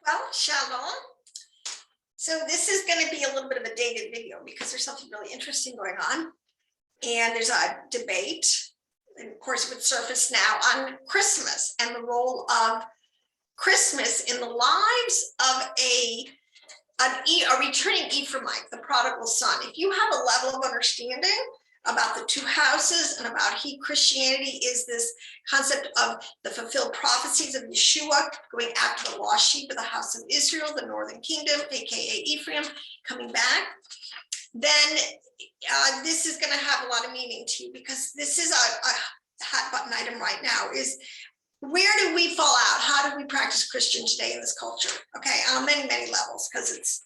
Well, shalom. So this is going to be a little bit of a dated video because there's something really interesting going on. And there's a debate, and of course it would surface now, on Christmas and the role of Christmas in the lives of a returning Ephraimite, the prodigal son. If you have a level of understanding about the two houses and about Christianity is this concept of the fulfilled prophecies of Yeshua going after the lost sheep of the house of Israel, the northern kingdom, aka Ephraim, coming back, then this is going to have a lot of meaning to you, because this is a hot button item right now, is where do we fall out? How do we practice Christian today in this culture? Okay, on many, many levels, because it's,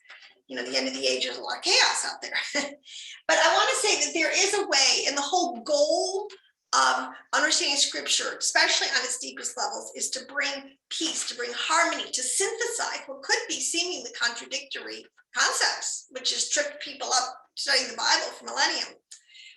you know, the end of the age, there's a lot of chaos out there. But I want to say that there is a way, and the whole goal of understanding scripture, especially on its deepest levels, is to bring peace, to bring harmony, to synthesize what could be seemingly contradictory concepts, which has tripped people up studying the Bible for millennia.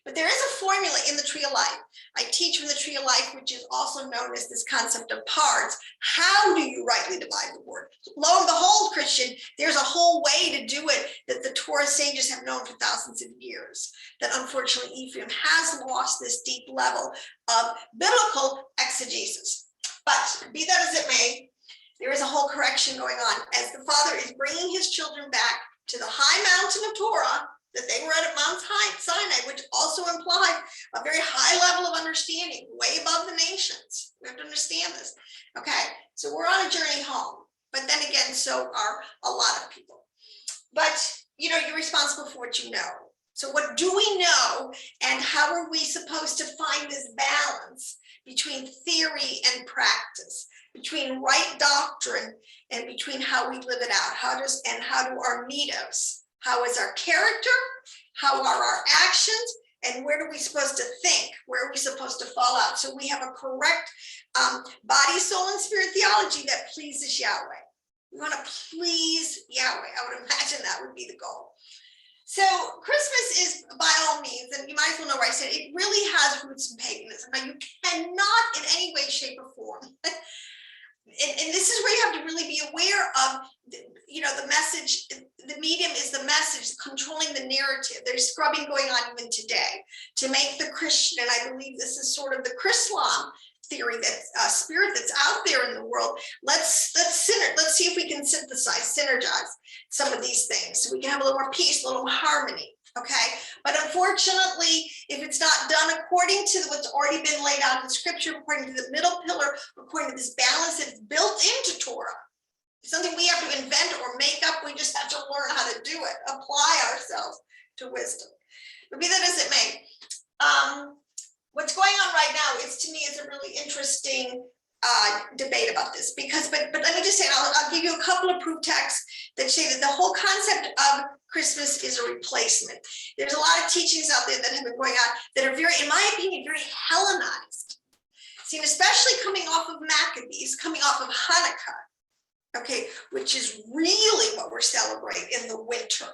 But there is a formula in the tree of life. I teach from the tree of life, which is also known as this concept of parts. How do you rightly divide the word? Lo and behold, Christian, there's a whole way to do it that the Torah sages have known for thousands of years, that unfortunately Ephraim has lost this deep level of biblical exegesis. But be that as it may, there is a whole correction going on as the Father is bringing his children back to the high mountain of Torah that they were at Mount Sinai, which also implied a very high level of understanding, way above the nations. We have to understand this. Okay, so we're on a journey home, but then again, so are a lot of people. But, you know, you're responsible for what you know. So what do we know, and how are we supposed to find this balance between theory and practice, between right doctrine and between how we live it out? How do our mitos? How is our character? How are our actions? And where are we supposed to think? Where are we supposed to fall out? So we have a correct body, soul, and spirit theology that pleases Yahweh. We want to please Yahweh. I would imagine that would be the goal. So Christmas is, by all means, and you might as well know where I said, it really has roots in paganism. Now, you cannot in any way, shape, or form. And this is where you have to really be aware of, you know, the message. The medium is the message, controlling the narrative. There's scrubbing going on even today to make the Christian, and I believe this is sort of the Chrislam theory, that spirit that's out there in the world. Let's see if we can synthesize, synergize some of these things so we can have a little more peace, a little more harmony. Okay, but unfortunately, if it's not done according to what's already been laid out in scripture, according to the middle pillar, according to this balance that's built into Torah, it's something we have to invent or make up. We just have to learn how to do it, apply ourselves to wisdom. But be that as it may, what's going on right now is, to me, is a really interesting debate about this, because, but let me just say, I'll give you a couple of proof texts that say that the whole concept of Christmas is a replacement. There's a lot of teachings out there that have been going on that are very, in my opinion, very Hellenized. See, especially coming off of Maccabees, coming off of Hanukkah, okay, which is really what we're celebrating in the winter,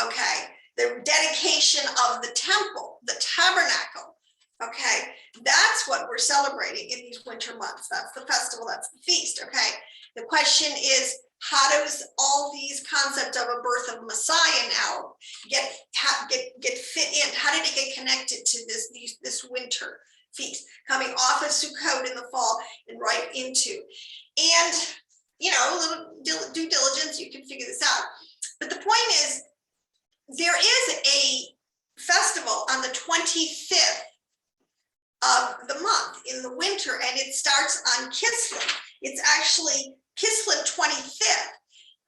okay? The dedication of the temple, the tabernacle, okay? That's what we're celebrating in these winter months. That's the festival, that's the feast, okay? The question is, how does all these concepts of a birth of Messiah now get fit in? How did it get connected to this winter feast, coming off of Sukkot in the fall and right into? And, you know, a little due diligence, you can figure this out. But the point is, there is a festival on the 25th of the month in the winter, and it starts on Kislev. It's actually Kislev 25th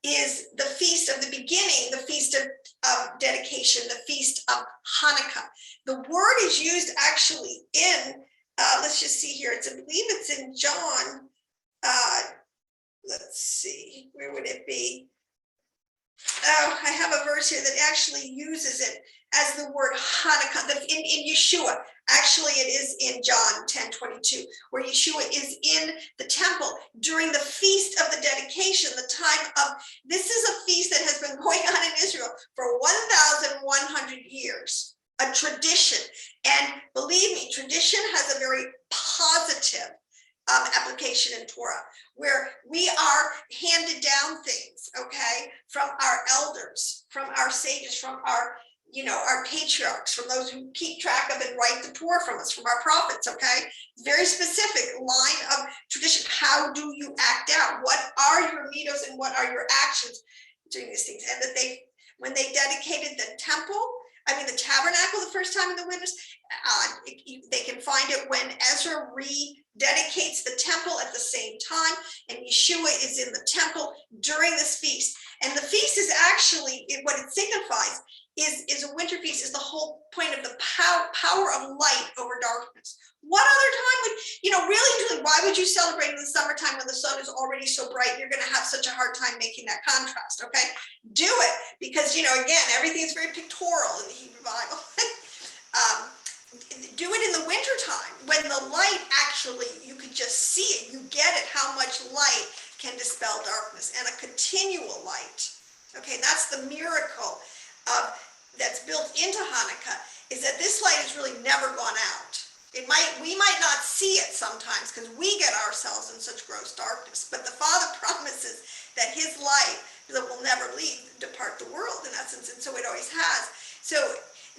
is the feast of the beginning, the feast of dedication, the feast of Hanukkah. The word is used actually in, let's just see here, I believe it's in John, let's see, where would it be? Oh, I have a verse here that actually uses it as the word Hanukkah in Yeshua. Actually, it is in John 10:22, where Yeshua is in the temple during the feast of the dedication, the time of, this is a feast that has been going on in Israel for 1,100 years, a tradition. And believe me, tradition has a very positive application in Torah, where we are handed down things, okay, from our elders, from our sages, from our, our patriarchs, from those who keep track of and write the Torah from us, from our prophets, okay? Very specific line of tradition. How do you act out? What are your mitos and what are your actions doing these things? And that when they dedicated the the tabernacle the first time in the witness, they can find it when Ezra rededicates the temple at the same time, and Yeshua is in the temple during this feast. And the feast is actually, what it signifies is a winter feast, is the whole point of the power of light over darkness. What other time would, really, why would you celebrate in the summertime when the sun is already so bright? You're going to have such a hard time making that contrast, okay? Do it, because, again, everything is very pictorial in the Hebrew Bible. Do it in the wintertime when the light actually, you could just see it. You get it, how much light can dispel darkness, and a continual light. Okay, that's the miracle that's built into Hanukkah, is that this light has really never gone out. We might not see it sometimes because we get ourselves in such gross darkness, but the Father promises that his light that will never depart the world, in essence, and so it always has. So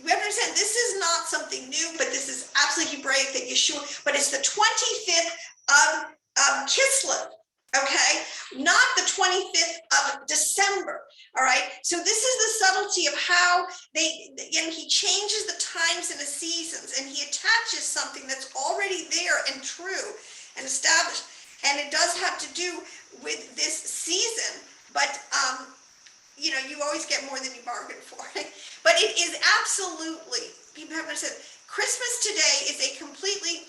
we have to understand, this is not something new, but this is absolutely Hebraic, that Yeshua, but it's the 25th of Kislev, okay? Not the 25th of December, all right? So this is the subtlety of how he changes the times and the seasons, and he attaches something that's already there and true and established. And it does have to do with this season, but you always get more than you bargain for. But it is absolutely, people have to understand, Christmas today is a completely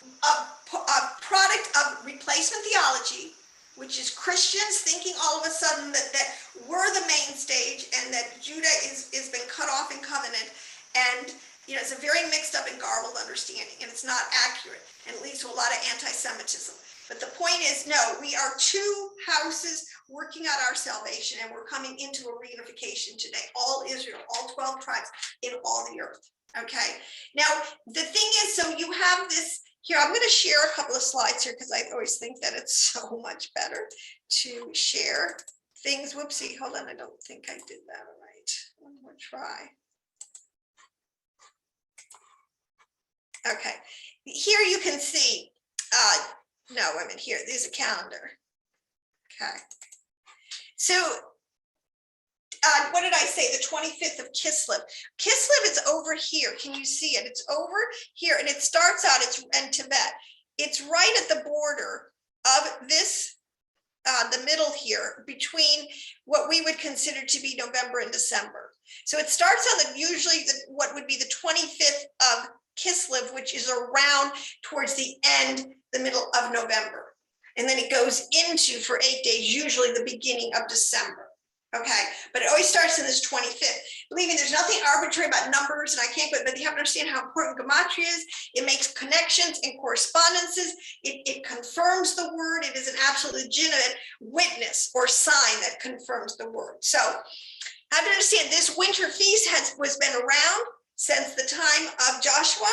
a product of replacement theology, which is Christians thinking all of a sudden that we're the main stage and that Judah is been cut off in covenant. And it's a very mixed up and garbled understanding, and it's not accurate, and it leads to a lot of anti-Semitism. But the point is, no, we are two houses working out our salvation, and we're coming into a reunification today. All Israel, all 12 tribes in all the earth. Okay. Now, the thing is, so you have this here. I'm going to share a couple of slides here because I always think that it's so much better to share things. Whoopsie. Hold on. I don't think I did that right. One more try. Okay. Here you can see, no, I mean, here, there's a calendar. Okay. So, what did I say? The 25th of Kislev. Kislev is over here. Can you see it? It's over here, and it starts out, it's in Tibet. It's right at the border of this, the middle here, between what we would consider to be November and December. So it starts on what would be the 25th of Kislev, which is around towards the end, the middle of November. And then it goes into, for 8 days, usually the beginning of December. Okay, but it always starts in this 25th. Believe me, there's nothing arbitrary about numbers, and I can't, but you have to understand how important Gematria is. It makes connections and correspondences. It confirms the word. It is an absolute legitimate witness or sign that confirms the word. So I have to understand, this winter feast was been around since the time of Joshua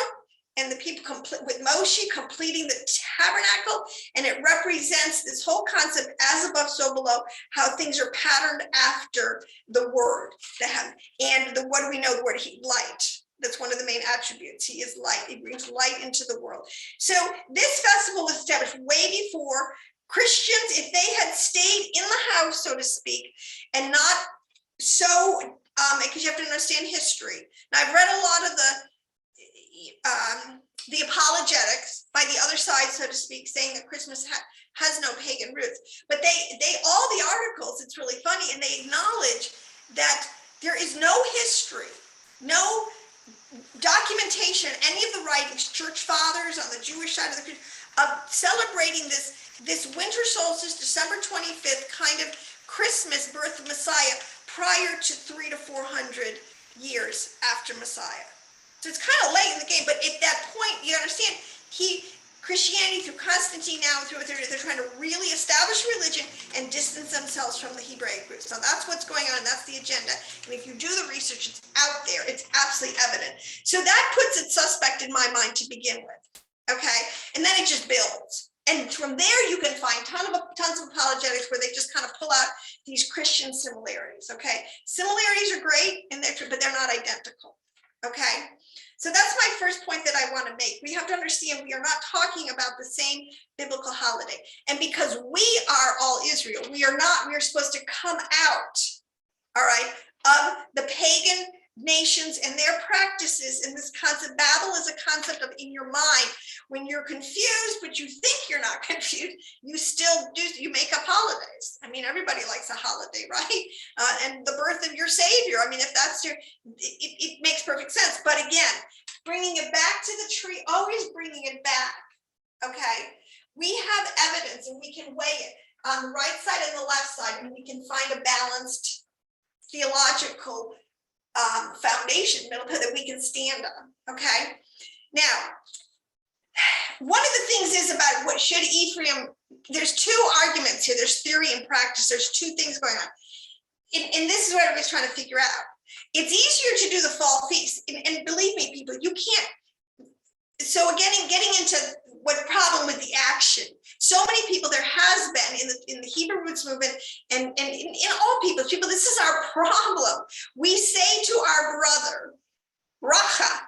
and the people with Moshe completing the tabernacle, and it represents this whole concept, as above, so below, how things are patterned after the word. What do we know? The word light. That's one of the main attributes. He is light. He brings light into the world. So this festival was established way before Christians, if they had stayed in the house, so to speak, and not so, because you have to understand history. Now, I've read a lot of the apologetics by the other side, so to speak, saying that Christmas has no pagan roots. But they all the articles, it's really funny, and they acknowledge that there is no history, no documentation, any of the writings, church fathers on the Jewish side of celebrating this winter solstice, December 25th, kind of Christmas, birth of Messiah, prior to 300 to 400 years after Messiah. So it's kind of late in the game, but at that point, you understand, Christianity through Constantine now, they're trying to really establish religion and distance themselves from the Hebraic roots. So that's what's going on, that's the agenda. And if you do the research, it's out there, it's absolutely evident. So that puts it suspect in my mind to begin with, okay? And then it just builds. And from there, you can find tons of apologetics where they just kind of pull out these Christian similarities, okay? Similarities are great, but they're not identical, okay? So that's my first point that I want to make. We have to understand we are not talking about the same biblical holiday. And because we are all Israel, we are supposed to come out, all right, of the pagan nations and their practices in this concept. Babel is a concept of in your mind. When you're confused, but you think you're not confused, you still do, you make up holidays. I mean, everybody likes a holiday, right? And the birth of your Savior. I mean, if that's your, it makes perfect sense. But again, bringing it back to the tree, always bringing it back, okay? We have evidence and we can weigh it on the right side and the left side, and we can find a balanced theological foundation that we can stand on, okay? Now, one of the things is about what should Ephraim, there's two arguments here. There's theory and practice. There's two things going on. And this is what everybody's trying to figure out. It's easier to do the fall feast. And believe me, people, you can't. So getting into what problem with the action. So many people, there has been in the Hebrew roots movement and in all people, this is our problem. We say to our brother, Racha,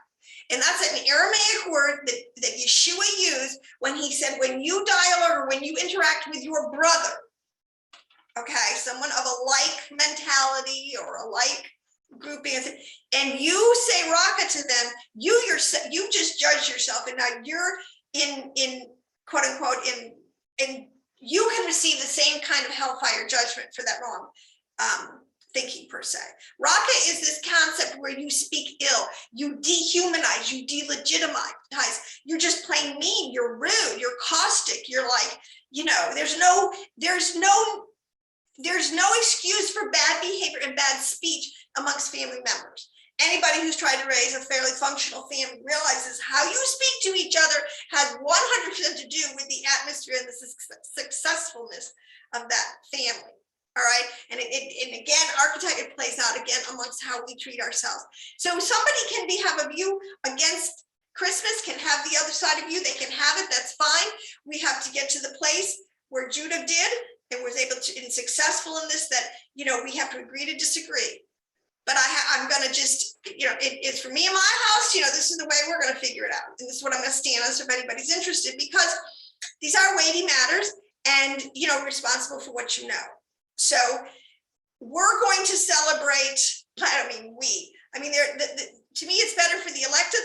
and that's an Aramaic word that Yeshua used when he said, when you dialogue or when you interact with your brother, okay, someone of a like mentality or a like grouping, and you say Raka to them, you just judge yourself, and now you're in quote unquote in you can receive the same kind of hellfire judgment for that wrong thinking per se. Raka is this concept where you speak ill, you dehumanize, you delegitimize, you're just plain mean, you're rude, you're caustic, you're like, there's no excuse for bad behavior and bad speech amongst family members. Anybody who's tried to raise a fairly functional family realizes how you speak to each other has 100% to do with the atmosphere and the successfulness of that family. All right. And again, archetype plays out again amongst how we treat ourselves. So somebody can have a view against Christmas, can have the other side of you. They can have it. That's fine. We have to get to the place where Judah did and was able to, and successful in this, that, we have to agree to disagree. But I'm going to just, it's for me in my house, this is the way we're going to figure it out. And this is what I'm going to stand on, so if anybody's interested, because these are weighty matters and, responsible for what you know. So we're going to celebrate, to me, it's better for the elect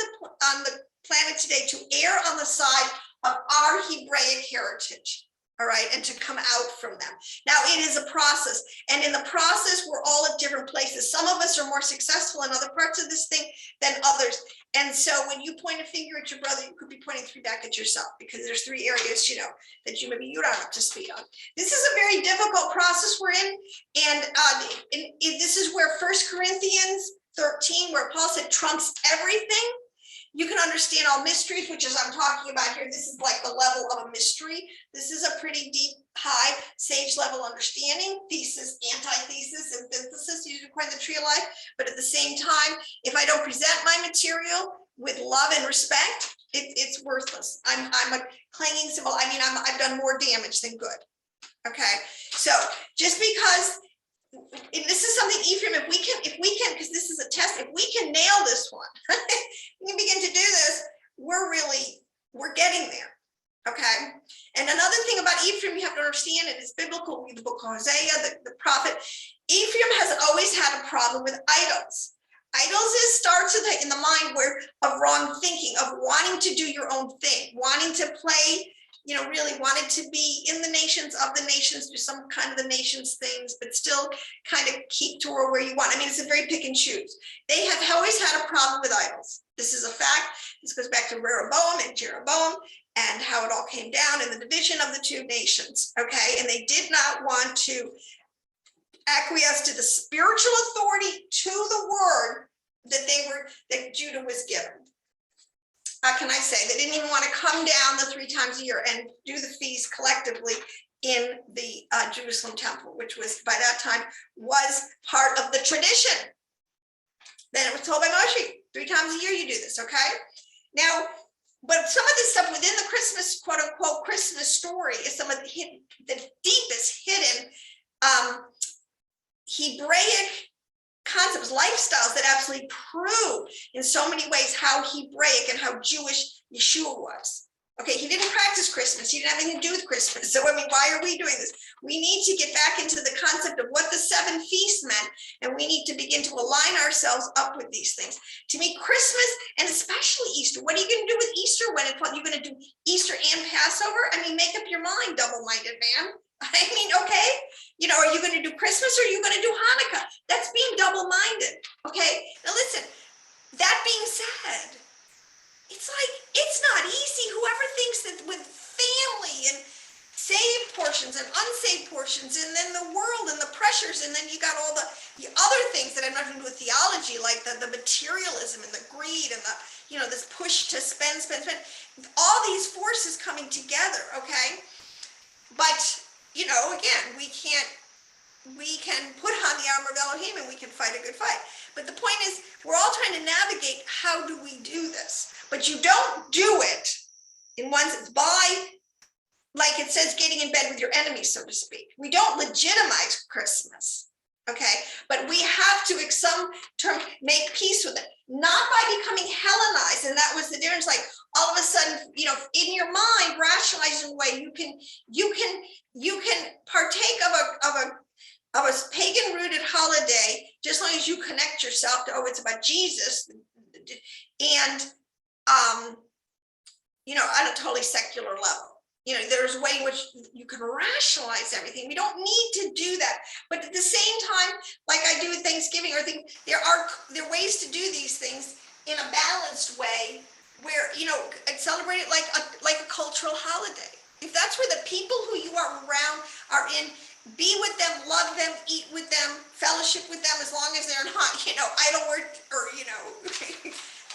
on the planet today to err on the side of our Hebraic heritage. All right, and to come out from them. Now, it is a process, and in the process, we're all at different places. Some of us are more successful in other parts of this thing than others. And so when you point a finger at your brother, you could be pointing three back at yourself, because there's three areas, that you're not up to speed on. This is a very difficult process we're in, and this is where 1 Corinthians 13, where Paul said trumps everything. You can understand all mysteries, which is I'm talking about here. This is like the level of a mystery. This is a pretty deep, high, sage level understanding, thesis, antithesis, and synthesis, using quite the tree of life. But at the same time, if I don't present my material with love and respect, it's worthless. I'm a clanging cymbal. I've done more damage than good. Okay, so just because. And this is something, Ephraim, if we can, because this is a test, if we can nail this one, we can begin to do this, we're getting there, okay? And another thing about Ephraim, you have to understand, it is biblical, read the book of Hosea, the prophet. Ephraim has always had a problem with idols. Idols starts in the mind of wrong thinking, of wanting to do your own thing, wanting to play, really wanted to be in the nations, of the nations, do some kind of the nations things, but still kind of keep Torah where you want. It's a very pick and choose. They have always had a problem with idols. This is a fact. This goes back to Rehoboam and Jeroboam and how it all came down in the division of the two nations. Okay. And they did not want to acquiesce to the spiritual authority, to the word that Judah was given. How can I say, they didn't even want to come down the 3 times a year and do the feast collectively in the Jerusalem temple, which was by that time was part of the tradition. Then it was told by Moshe, 3 times a year you do this, okay? Now, but some of this stuff within the Christmas, quote unquote, Christmas story is some of the deepest hidden Hebraic concepts, lifestyles that absolutely prove in so many ways how Hebraic and how Jewish Yeshua was. Okay, he didn't practice Christmas. He didn't have anything to do with Christmas. So, I mean, why are we doing this? We need to get back into the concept of what the 7 feasts meant, and we need to begin to align ourselves up with these things. To me, Christmas, and especially Easter, what are you going to do with Easter when you're going to do Easter and Passover? I mean, make up your mind, double-minded man. I mean, okay, you know, are you going to do Christmas or are you going to do Hanukkah? That's being double-minded, okay? Now listen, that being said, it's like, it's not easy. Whoever thinks that with family and saved portions and unsaved portions and then the world and the pressures and then you got all the other things that have nothing to do with theology, like the materialism and the greed and the, you know, this push to spend, all these forces coming together, okay? But, you know, again, we can put on the armor of Elohim and we can fight a good fight. But the point is, we're all trying to navigate how do we do this? But you don't do it in one sense by, like it says, getting in bed with your enemies, so to speak. We don't legitimize Christmas, okay? But we have to, in some term, make peace with it, not by becoming Hellenized. And that was the difference. Like all of a sudden, you know, in your mind, rationalizing a way, you can partake of a pagan-rooted holiday, just as long as you connect yourself to, oh, it's about Jesus, and you know, on a totally secular level. You know, there's a way in which you can rationalize everything. We don't need to do that. But at the same time, like I do with Thanksgiving or things, there are ways to do these things in a balanced way where, you know, celebrate it like a cultural holiday. If that's where the people who you are around are in, be with them, love them, eat with them, fellowship with them, as long as they're not, you know, idle or you know,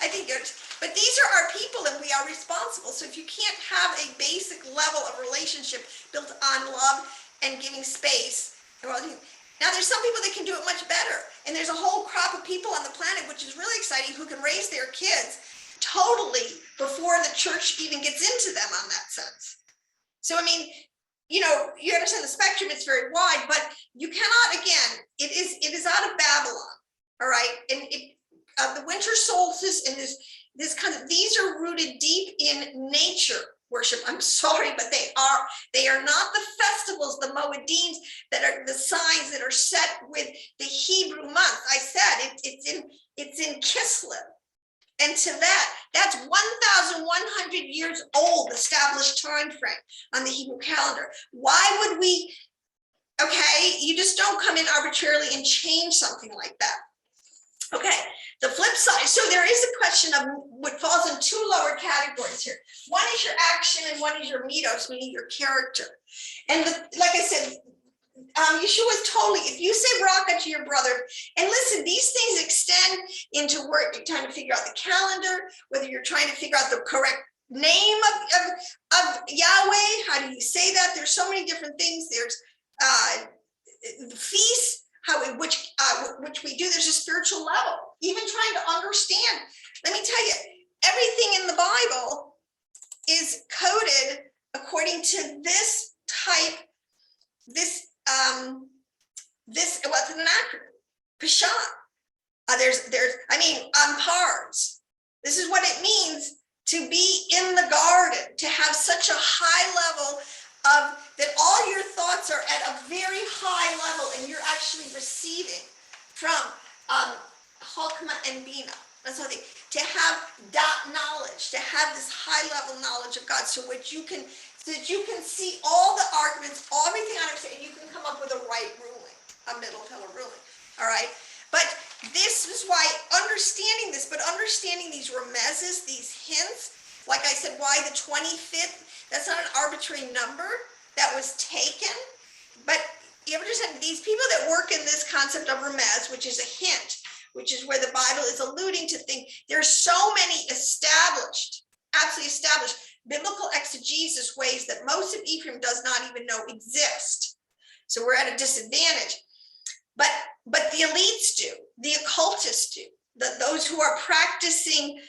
I think there's, but these are our people and we are responsible. So if you can't have a basic level of relationship built on love and giving space, well, now there's some people that can do it much better. And there's a whole crop of people on the planet, which is really exciting, who can raise their kids totally before the church even gets into them on that sense. So, I mean, you know, you understand the spectrum, it's very wide, but you cannot, again, it is out of Babylon, all right? And the winter solstice and this kind of, these are rooted deep in nature worship. I'm sorry, but they are not the festivals, the Moedines, that are the signs that are set with the Hebrew month. I said it's in Kislev. And to that's 1,100 years old, established time frame on the Hebrew calendar. Why would we, okay, you just don't come in arbitrarily and change something like that. Okay, the flip side, so there is a question of what falls in 2 lower categories here. One is your action and one is your mitos, meaning your character. And like I said, Yeshua is totally, if you say raka to your brother, and listen, these things extend into work. You're trying to figure out the calendar, whether you're trying to figure out the correct name of Yahweh, how do you say that? There's so many different things. There's the feasts, which we do. There's a spiritual level, even trying to understand. Let me tell you, everything in the Bible is coded according to this type, what's an acronym? Peshat. There's, I mean, parts. This is what it means to be in the garden, to have such a high level of that all your thoughts are at a very high level and you're actually receiving from Chokmah and Bina. That's what to have that knowledge, to have this high level knowledge of God, so that you can see all the arguments, everything I understand, and you can come up with a right ruling, a middle pillar ruling. All right. But this is why understanding this, but understanding these remezes, these hints, like I said, why the 25th, that's not an arbitrary number that was taken. But you understand, these people that work in this concept of Remez, which is a hint, which is where the Bible is alluding to things, there's so many established, absolutely established biblical exegesis ways that most of Ephraim does not even know exist. So we're at a disadvantage. But the elites do, the occultists do, those who are practicing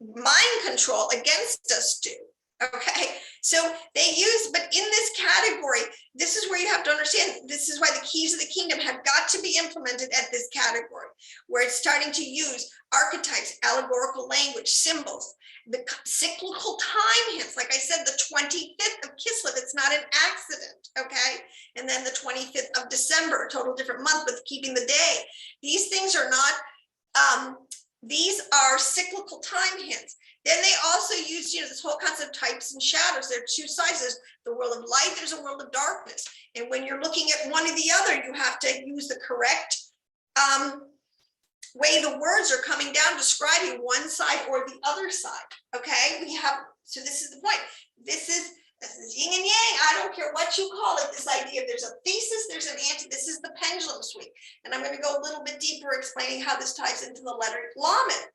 mind control against us do. Okay, so they use, but in this category, this is where you have to understand, this is why the keys of the kingdom have got to be implemented at this category, where it's starting to use archetypes, allegorical language, symbols, the cyclical time hints. Like I said, the 25th of Kislev, it's not an accident, okay? And then the 25th of December, a total different month with keeping the day. These things are not, these are cyclical time hints. Then they also use, this whole concept of types and shadows. There are two sides. There's the world of light, there's a world of darkness. And when you're looking at one or the other, you have to use the correct way the words are coming down, describing one side or the other side. Okay, so this is the point. This is yin and yang. I don't care what you call it, this idea of there's a thesis, there's an anti, this is the pendulum swing. And I'm going to go a little bit deeper explaining how this ties into the letter Lamed.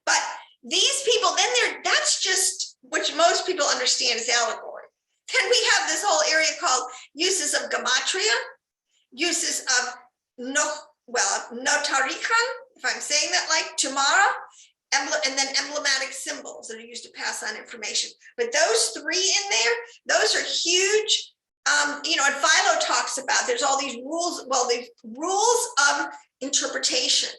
But these people, that's just what most people understand as allegory. Then we have this whole area called uses of Gematria, uses of Notarichan, if I'm saying that like tomorrow, and then emblematic symbols that are used to pass on information. But those three in there, those are huge. And Philo talks about, there's all these rules, the rules of interpretation.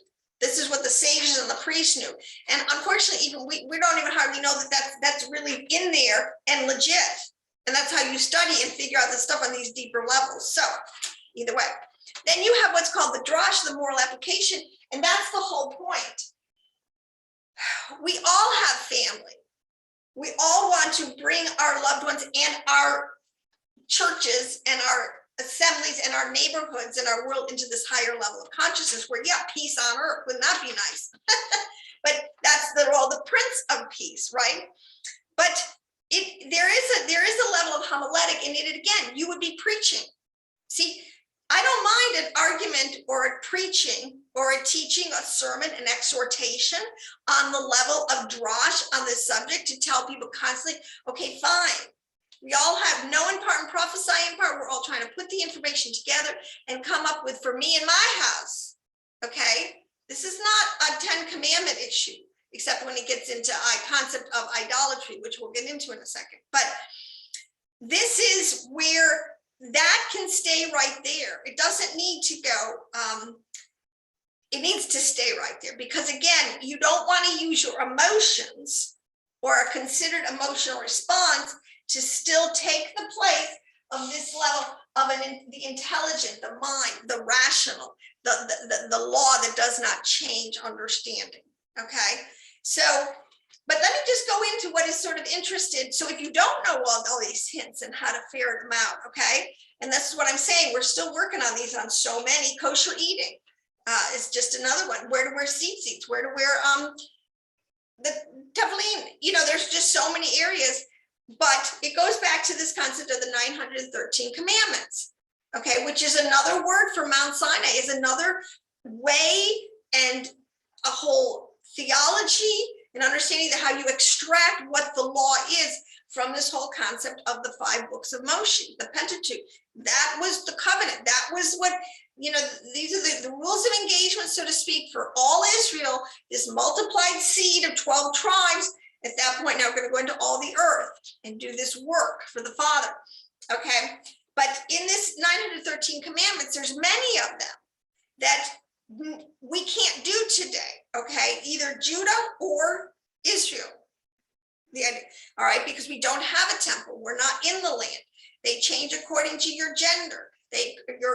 This is what the sages and the priests knew. And unfortunately, even we don't even hardly know that's really in there and legit. And that's how you study and figure out the stuff on these deeper levels. So either way, then you have what's called the drash, the moral application. And that's the whole point. We all have family. We all want to bring our loved ones and our churches and our assemblies and our neighborhoods and our world into this higher level of consciousness where, peace on earth, wouldn't that be nice? But that's the role, the Prince of Peace, right? But there is a level of homiletic in it. Again, you would be preaching. See, I don't mind an argument or a preaching or a teaching, a sermon, an exhortation on the level of drash on this subject to tell people constantly, okay, fine. We all have know in part and prophesy in part. We're all trying to put the information together and come up with, for me in my house, okay? This is not a 10 commandment issue, except when it gets into a concept of idolatry, which we'll get into in a second. But this is where that can stay right there. It doesn't need to go, it needs to stay right there because again, you don't want to use your emotions or a considered emotional response to still take the place of this level of the intelligent, the mind, the rational, the law that does not change understanding, okay? So, but let me just go into what is sort of interested. So if you don't know all these hints and how to ferret them out, okay? And this is what I'm saying, we're still working on these on so many. Kosher eating is just another one. Where to wear seats, where to wear the tefillin, there's just so many areas. But it goes back to this concept of the 913 commandments, okay, which is another word for Mount Sinai, is another way and a whole theology and understanding that how you extract what the law is from this whole concept of the 5 books of Moshe, the Pentateuch. That was the covenant. That was what, these are the rules of engagement, so to speak, for all Israel, this multiplied seed of 12 tribes. At that point, now we're going to go into all the earth and do this work for the Father, okay? But in this 913 commandments, there's many of them that we can't do today, okay? Either Judah or Israel, all right? Because we don't have a temple. We're not in the land. They change according to your gender,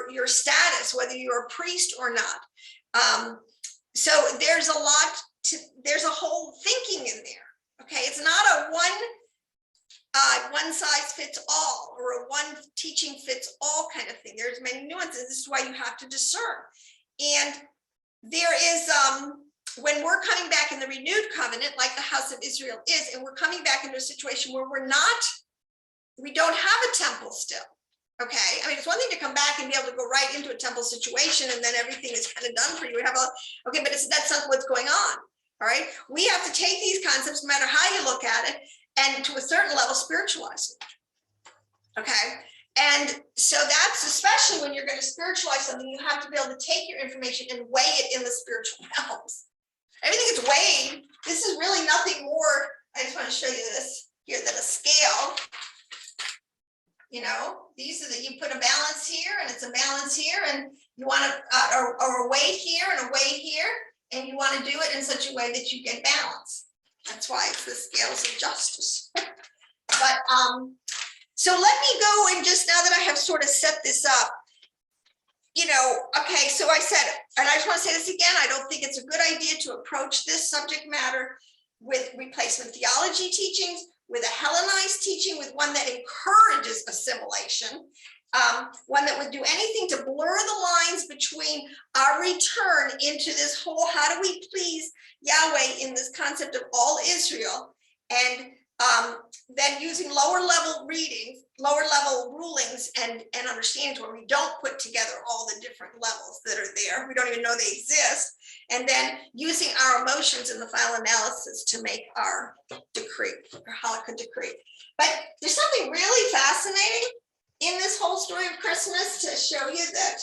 your status, whether you're a priest or not. So there's there's a whole thinking in there. Okay, it's not a one size fits all or a one teaching fits all kind of thing. There's many nuances. This is why you have to discern. And there is, when we're coming back in the renewed covenant, like the house of Israel is, and we're coming back into a situation where we don't have a temple still. Okay, I mean, it's one thing to come back and be able to go right into a temple situation and then everything is kind of done for you. But that's not what's going on. All right, we have to take these concepts, no matter how you look at it, and to a certain level, spiritualize them. Okay, and so that's especially when you're going to spiritualize something, you have to be able to take your information and weigh it in the spiritual realms. everything is weighed. This is really nothing more. I just want to show you this here, that a scale, you know, these are the, you put a balance here and it's a balance here, and you want to, or a weight here and a weight here, and you want to do it in such a way that you get balance. That's why it's the scales of justice. But so let me go and just, now that I have sort of set this up, you know, okay, so I said, and I just want to say this again, I don't think it's a good idea to approach this subject matter with replacement theology teachings, with a Hellenized teaching, with one that encourages assimilation, one that would do anything to blur the lines between our return into this whole, how do we please Yahweh in this concept of all Israel, and then using lower level readings, lower level rulings and understandings where we don't put together all the different levels that are there. We don't even know they exist. And then using our emotions in the final analysis to make our decree, our halakha decree. But there's something really fascinating in this whole story of Christmas to show you that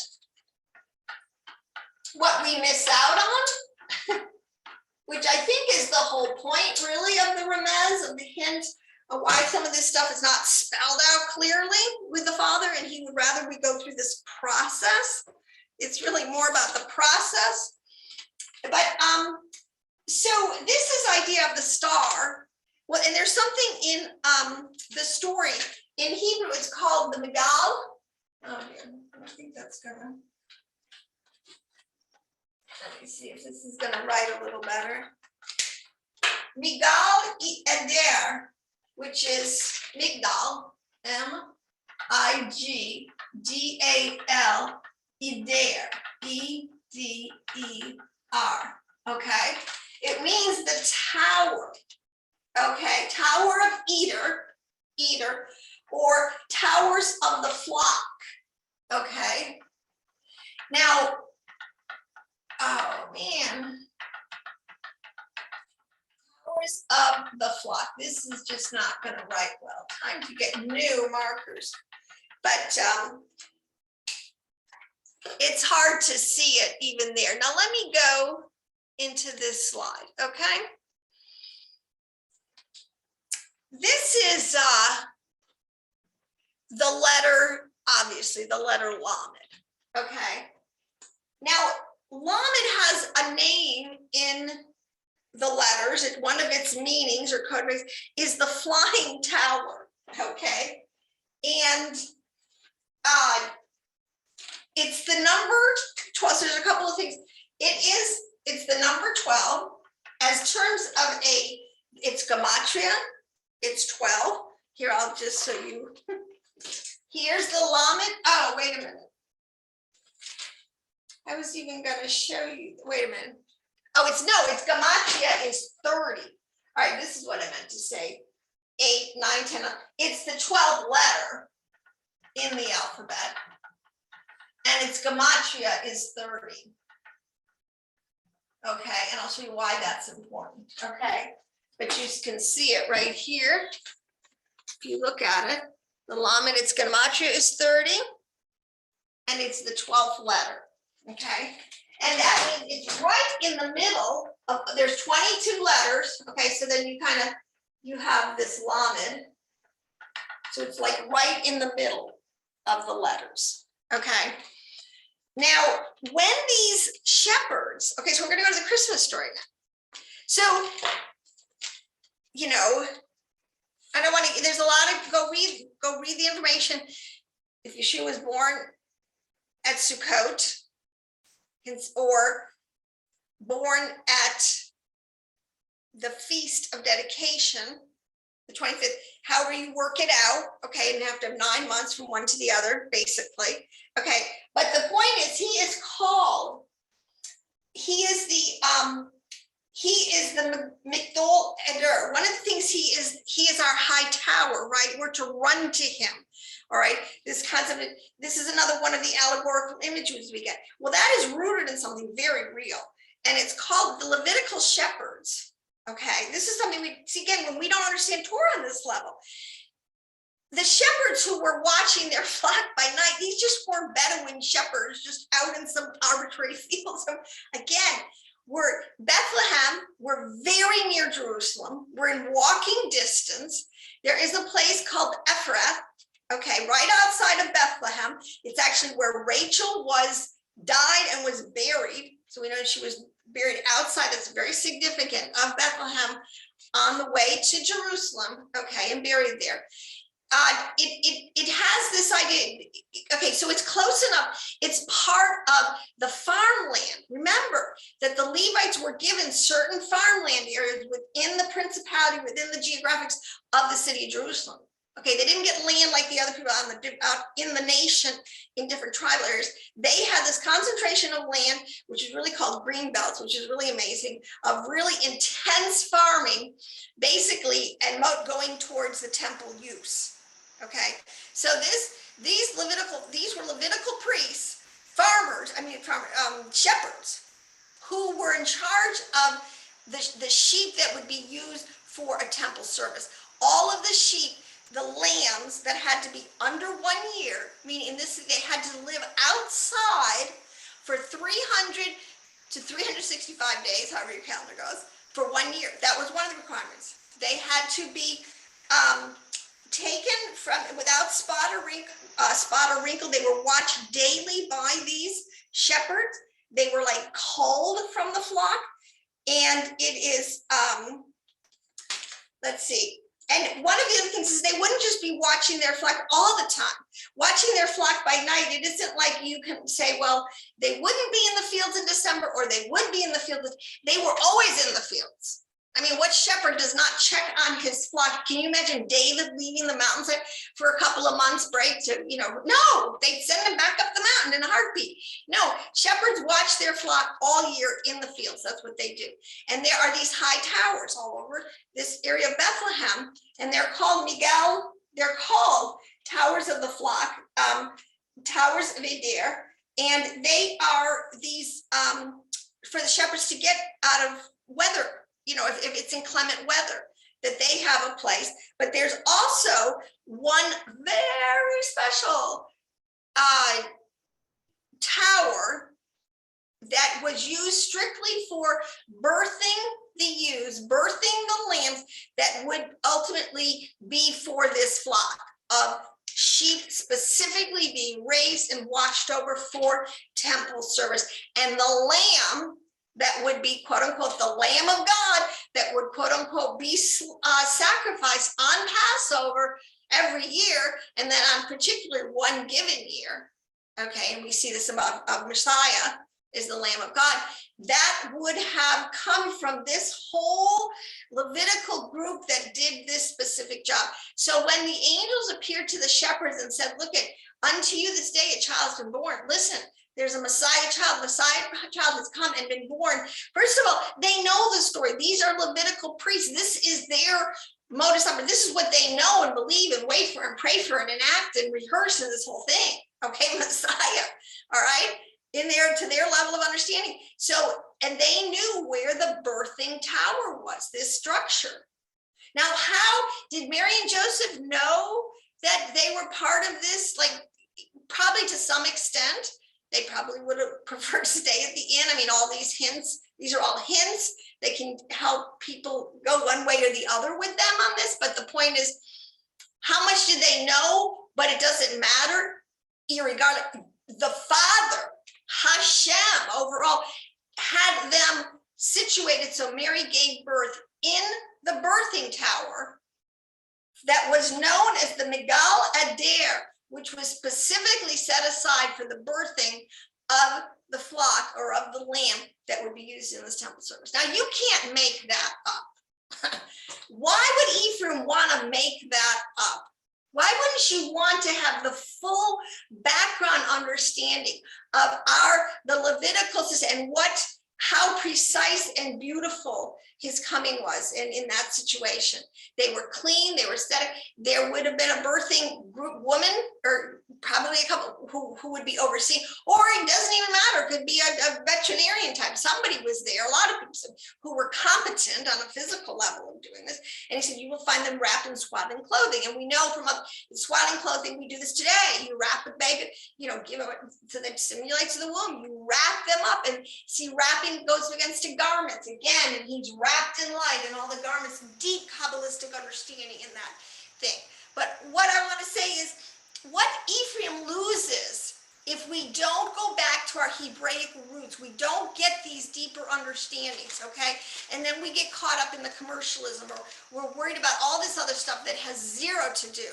what we miss out on, which I think is the whole point really of the Remez, of the hint of why some of this stuff is not spelled out clearly with the Father, and he would rather we go through this process. It's really more about the process. But so this is idea of the star. Well, and there's something in the story. In Hebrew, it's called the Megal. Oh, yeah, I think that's gonna. Let me see if this is gonna write a little better. Migal Eder, which is Migdal, M-I-G-D-A-L, Eder, E-D-E-R, okay? It means the tower, okay? Tower of Eder, or towers of the flock, okay? Now, oh man. Towers of the flock. This is just not going to write well. Time to get new markers. But it's hard to see it even there. Now let me go into this slide, okay? This is the letter, obviously, the letter Lamed, okay? Now, Lamed has a name in the letters. One of its meanings or code words is the flying tower, okay? And it's the number 12. So there's a couple of things. It's the number 12 as terms of it's Gematria, it's 12. Here, I'll just show you. Here's the Lamed. Oh, wait a minute. I was even going to show you. Wait a minute. Oh, it's Gematria is 30. All right, this is what I meant to say. 8, 9, 10. It's the 12th letter in the alphabet. And its Gematria is 30. Okay, and I'll show you why that's important. Okay, but you can see it right here. If you look at it, the Lamed, its Gematria is 30. And it's the 12th letter. Okay, and that means it's right in the middle of, there's 22 letters. Okay, so then you have this Lamed. So it's like right in the middle of the letters. Okay, now when these shepherds, okay, so we're going to go to the Christmas story now. So, you know, I don't want to, there's a lot of, go read the information. If Yeshua was born at Sukkot, or born at the Feast of Dedication, the 25th, however you work it out, okay, and you have to have 9 months from one to the other, basically. Okay, but the point is he is Migdal Eder. One of the things he is our high tower, right? We're to run to him. All right, this concept, this is another one of the allegorical images we get. Well, that is rooted in something very real, and it's called the Levitical Shepherds. Okay, this is something we see again when we don't understand Torah on this level. The shepherds who were watching their flock by night, these just weren't Bedouin shepherds just out in some arbitrary field. So again, Bethlehem, we're very near Jerusalem. We're in walking distance. There is a place called Ephraim, okay, right outside of Bethlehem. It's actually where Rachel died and was buried. So we know she was buried outside. That's very significant of Bethlehem, on the way to Jerusalem, okay, and buried there. It has this idea, okay, so it's close enough. It's part of the farmland. Remember that the Levites were given certain farmland areas within the principality, within the geographics of the city of Jerusalem. Okay, they didn't get land like the other people out in the nation in different tribal areas. They had this concentration of land, which is really called green belts, which is really amazing, of really intense farming, basically, and going towards the temple use. Okay, so these were Levitical priests, shepherds, who were in charge of the sheep that would be used for a temple service. All of the sheep, the lambs that had to be under 1 year, meaning they had to live outside for 300 to 365 days, however your calendar goes, for 1 year. That was one of the requirements. They had to be taken from without spot or wrinkle. They were watched daily by these shepherds. They were like culled from the flock, and it is let's see. And one of the other things is they wouldn't just be watching their flock all the time. Watching their flock by night, it isn't like you can say, well, they wouldn't be in the fields in December, or they would be in the fields. They were always in the fields. I mean, what shepherd does not check on his flock? Can you imagine David leaving the mountainside for a couple of months break to, no, they'd send him back up the mountain in a heartbeat. No, shepherds watch their flock all year in the fields. That's what they do. And there are these high towers all over this area of Bethlehem, and they're called towers of the flock, towers of Adair. And they are these, for the shepherds to get out of weather, if it's inclement weather, that they have a place. But there's also one very special tower that was used strictly for birthing the lambs that would ultimately be for this flock of sheep, specifically being raised and watched over for temple service. And the lamb that would be, quote unquote, the Lamb of God, that would, quote unquote, be sacrificed on Passover every year, and then on particular one given year. Okay, and we see this about Messiah is the Lamb of God. That would have come from this whole Levitical group that did this specific job. So when the angels appeared to the shepherds and said, look, unto you this day a child has been born. Listen, there's a Messiah child has come and been born. First of all, they know the story. These are Levitical priests. This is their modus operandi. This is what they know and believe and wait for and pray for and enact and rehearse in this whole thing. Okay, Messiah. All right, to their level of understanding. So, and they knew where the birthing tower was, this structure. Now, how did Mary and Joseph know that they were part of this? Like, probably to some extent. They probably would have preferred to stay at the inn. I mean, all these hints, these are all hints that can help people go one way or the other with them on this. But the point is, how much did they know? But it doesn't matter. Irregardless, the Father, Hashem, overall, had them situated. So Mary gave birth in the birthing tower that was known as the Megal Adair, which was specifically set aside for the birthing of the flock or of the lamb that would be used in this temple service. Now, you can't make that up. Why would Ephraim want to make that up? Why wouldn't you want to have the full background understanding of the Levitical system and how precise and beautiful his coming was in that situation? They were clean, they were aesthetic. There would have been a birthing group woman or probably a couple who would be overseeing, or it doesn't even matter. It could be a veterinarian type. Somebody was there, a lot of people who were competent on a physical level of doing this. And he said, you will find them wrapped in swaddling clothing. And we know from swaddling clothing, we do this today. You wrap a baby, give it so that stimulates the womb. You wrap them up, and see, wrapping goes against the garments again, and he's wrapped in light, and all the garments, deep Kabbalistic understanding in that thing. But what I want to say is, what Ephraim loses if we don't go back to our Hebraic roots, we don't get these deeper understandings, okay? And then we get caught up in the commercialism, or we're worried about all this other stuff that has zero to do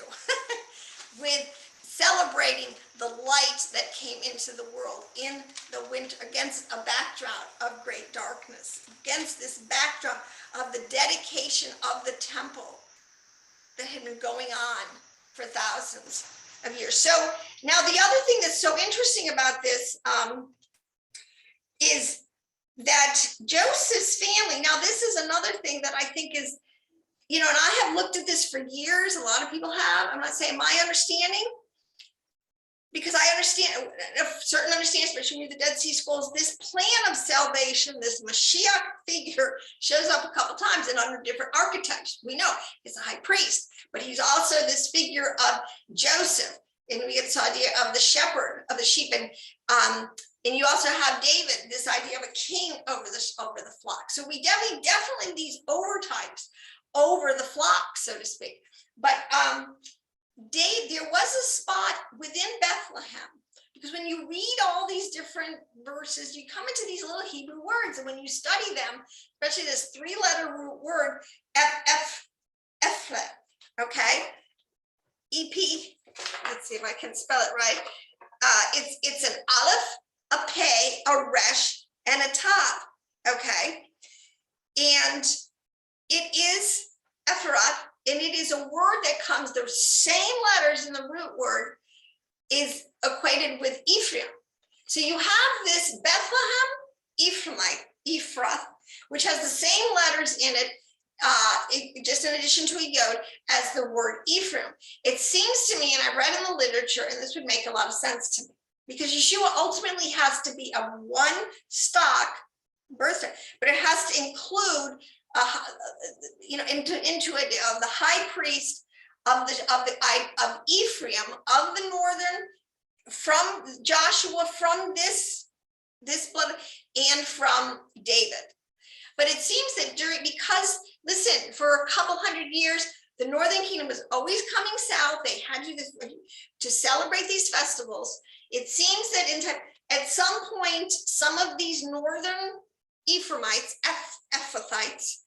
with celebrating the light that came into the world in the winter, against a backdrop of great darkness, against this backdrop of the dedication of the temple that had been going on for thousands of years. So now the other thing that's so interesting about this is that Joseph's family, now this is another thing that I think is, and I have looked at this for years, a lot of people have, I'm not saying my understanding, because I understand, a certain understanding, especially with the Dead Sea Scrolls, this plan of salvation, this Mashiach figure shows up a couple times and under different archetypes. We know he's a high priest, but he's also this figure of Joseph, and we get this idea of the shepherd of the sheep, and you also have David, this idea of a king over the flock. So we definitely these overtypes over the flock, so to speak. But there was a spot within Bethlehem, because when you read all these different verses, you come into these little Hebrew words, and when you study them, especially this three-letter root word, Ephraim, okay? EP, let's see if I can spell it right. It's an aleph, a pei, a resh, and a tav, okay? And it is Ephraim. And it is a word that comes, the same letters in the root word is equated with Ephraim. So you have this Bethlehem, Ephrath, which has the same letters in it, just in addition to a yod, as the word Ephraim. It seems to me, and I've read in the literature, and this would make a lot of sense to me, because Yeshua ultimately has to be a one stock birthright, but it has to include into it the high priest of Ephraim, of the northern, from Joshua, from this blood, and from David. But it seems that because listen, for a couple hundred years, the northern kingdom was always coming south. They had to do this to celebrate these festivals. It seems that at some point, some of these northern Ephraimites, Ephathites,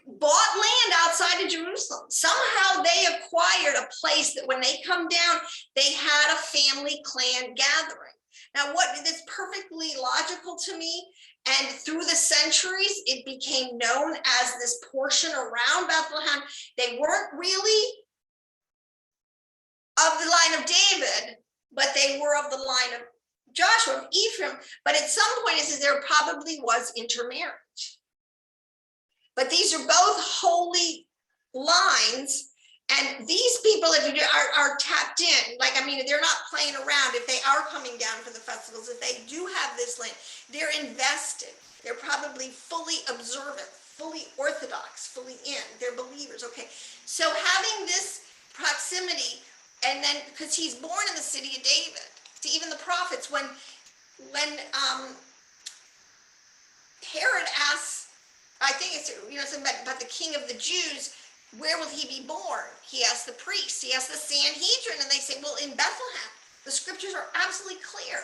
bought land outside of Jerusalem. Somehow they acquired a place that when they come down, they had a family clan gathering. Now, that's perfectly logical to me. And through the centuries, it became known as this portion around Bethlehem. They weren't really of the line of David, but they were of the line of Joshua, of Ephraim. But at some point, it says there probably was intermarriage. But these are both holy lines, and these people, if you are tapped in, they're not playing around. If they are coming down for the festivals, if they do have this land, they're invested. They're probably fully observant, fully orthodox, fully in. They're believers. Okay, so having this proximity, and then because he's born in the city of David, to even the prophets, when Herod asks, I think it's about the king of the Jews, where will he be born? He asked the priests, he asked the Sanhedrin, and they say, well, in Bethlehem. The scriptures are absolutely clear.